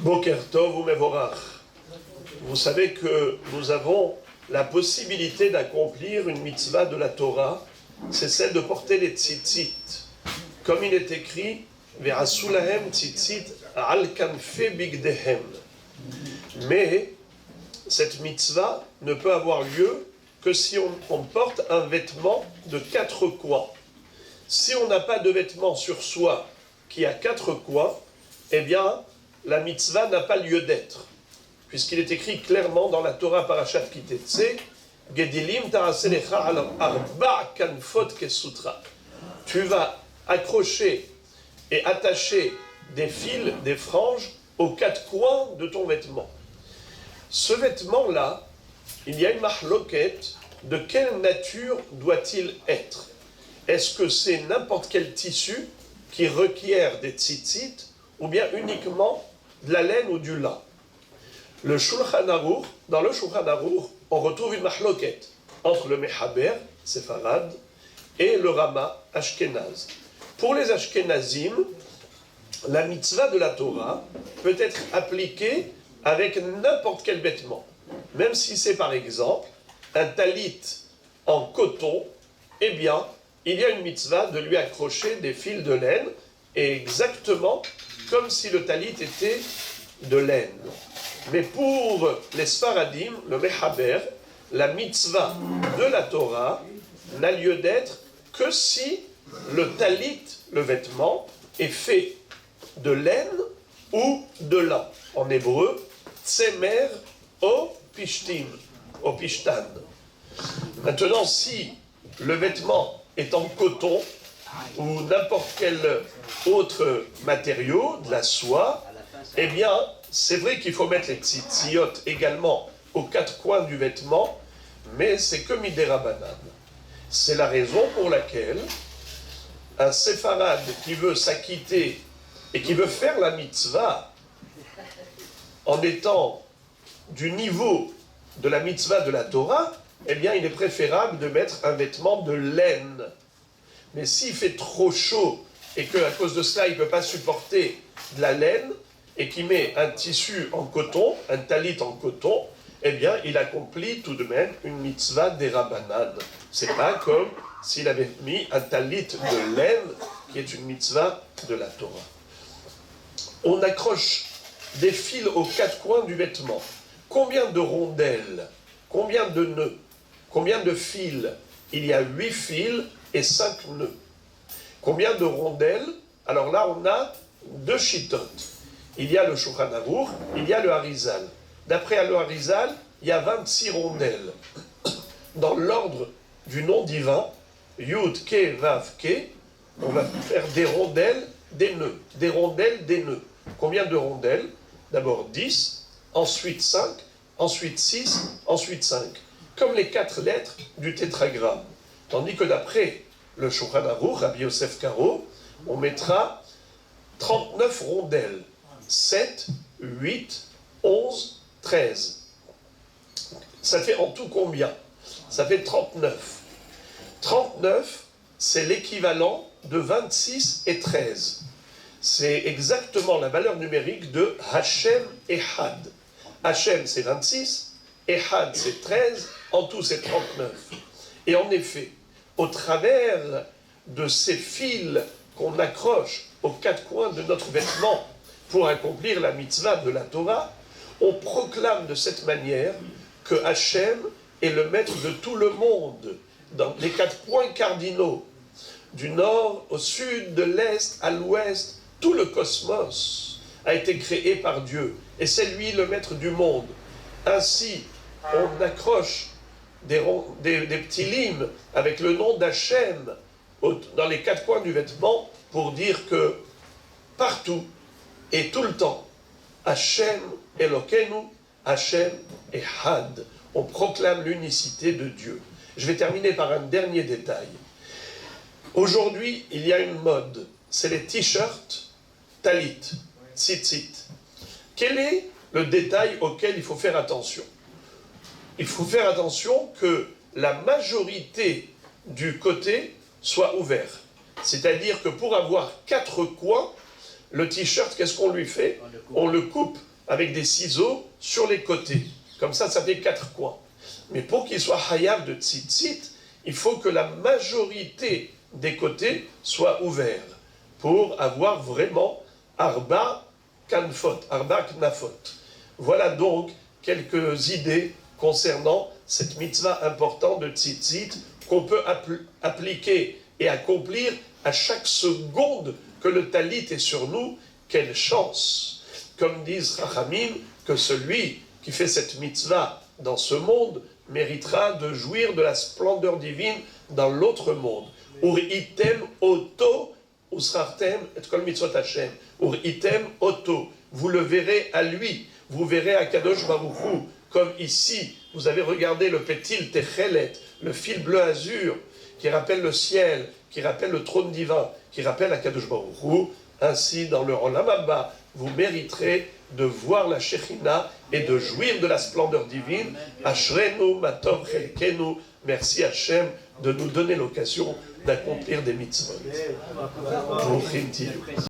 Boker Tov ou Mevorach. Vous savez que nous avons la possibilité d'accomplir une mitzvah de la Torah, c'est celle de porter les tzitzit. Comme il est écrit, Ve'asulahem tzitzit al kanfe bigdehem. Mais cette mitzvah ne peut avoir lieu que si on porte un vêtement de 4 coins. Si on n'a pas de vêtement sur soi qui a 4 coins, eh bien, la mitzvah n'a pas lieu d'être. Puisqu'il est écrit clairement dans la Torah Parashat Kitetse, Gedilim ta'aselecha al arba kanfot kesutra. Tu vas accrocher et attacher des fils, des franges aux 4 coins de ton vêtement. Ce vêtement-là, il y a une mahloket, de quelle nature doit-il être? Est-ce que c'est n'importe quel tissu qui requiert des tzitzit ou bien uniquement de la laine ou du lin? Le Shulchan Aruch, dans le Shulchan Aruch, on retrouve une mahloket entre le Mechaber, Séfarad, et le Rama, Ashkenaz. Pour les Ashkenazim, la mitzvah de la Torah peut être appliquée avec n'importe quel vêtement. Même si c'est par exemple un talit en coton, eh bien, il y a une mitzvah de lui accrocher des fils de laine, exactement comme si le talit était de laine. Mais pour les Sfaradim, le Mechaber, la mitzvah de la Torah n'a lieu d'être que si le talit, le vêtement, est fait de laine ou de lin. En hébreu, tsemer o pishtin, o pishtan. Maintenant, si le vêtement est en coton ou n'importe quel autre matériau, de la soie, eh bien, c'est vrai qu'il faut mettre les tzitzit également aux 4 coins du vêtement, mais c'est que midérabanan. C'est la raison pour laquelle un séfarade qui veut s'acquitter et qui veut faire la mitzvah en étant du niveau de la mitzvah de la Torah, eh bien, il est préférable de mettre un vêtement de laine. Mais s'il fait trop chaud et qu'à cause de cela, il ne peut pas supporter de la laine, et qu'il met un tissu en coton, un talit en coton, eh bien, il accomplit tout de même une mitzvah d'Erabanan. C'est pas comme s'il avait mis un talit de laine, qui est une mitzvah de la Torah. On accroche des fils aux 4 coins du vêtement. Combien de rondelles? Combien de nœuds? Combien de fils? Il y a 8 fils et 5 nœuds. Combien de rondelles? Alors là, on a 2 chitotes. Il y a le Shulchan Aruch, il y a le Harizal. D'après le Harizal, il y a 26 rondelles. Dans l'ordre du nom divin, Yud, Ke, Vav, Ke, on va faire des rondelles, des nœuds. Des rondelles, des nœuds. Combien de rondelles? D'abord 10, ensuite 5, ensuite 6, ensuite 5. Comme les 4 lettres du tétragramme. Tandis que d'après le Shulchan Aruch, Rabbi Yosef Karo, on mettra 39 rondelles. 7, 8, 11, 13. Ça fait en tout combien? Ça fait 39. 39, c'est l'équivalent de 26 et 13. C'est exactement la valeur numérique de Hashem Ehad. Hashem, c'est 26, Ehad, c'est 13, en tout, c'est 39. Et en effet, au travers de ces fils qu'on accroche aux 4 coins de notre vêtement, pour accomplir la mitzvah de la Torah, on proclame de cette manière que Hachem est le maître de tout le monde, dans les 4 points cardinaux, du nord au sud, de l'est à l'ouest, tout le cosmos a été créé par Dieu, et c'est lui le maître du monde. Ainsi, on accroche des petits limes avec le nom d'Hachem dans les 4 coins du vêtement pour dire que partout, et tout le temps, Hachem Elokeinu, Hachem Ehad. On proclame l'unicité de Dieu. Je vais terminer par un dernier détail. Aujourd'hui, il y a une mode, c'est les t-shirts talit, tzitzit. Quel est le détail auquel il faut faire attention? Il faut faire attention que la majorité du côté soit ouvert. C'est-à-dire que pour avoir 4 coins, le t-shirt, qu'est-ce qu'on lui fait? On le coupe avec des ciseaux sur les côtés. Comme ça fait 4 coins. Mais pour qu'il soit hayav de tzitzit, il faut que la majorité des côtés soient ouverts pour avoir vraiment arba kanfot, arba knafot. Voilà donc quelques idées concernant cette mitzvah importante de tzitzit qu'on peut appliquer et accomplir à chaque seconde que le talit est sur nous. Quelle chance! Comme disent Chachamim, que celui qui fait cette mitzvah dans ce monde méritera de jouir de la splendeur divine dans l'autre monde. Ur item oto usrartem et kol mitzvot Hashem. Ur item oto. Vous le verrez à lui. Vous verrez à Kadosh Baruch Hu. Comme ici, vous avez regardé le pétil Techelet, le fil bleu azur, qui rappelle le ciel, qui rappelle le trône divin, qui rappelle à Kadosh Baruch Hu. Ainsi, dans le Olam Haba, vous mériterez de voir la Shekhinah et de jouir de la splendeur divine. Ashrenu matov chelkenu. Merci Hachem de nous donner l'occasion d'accomplir des mitzvot.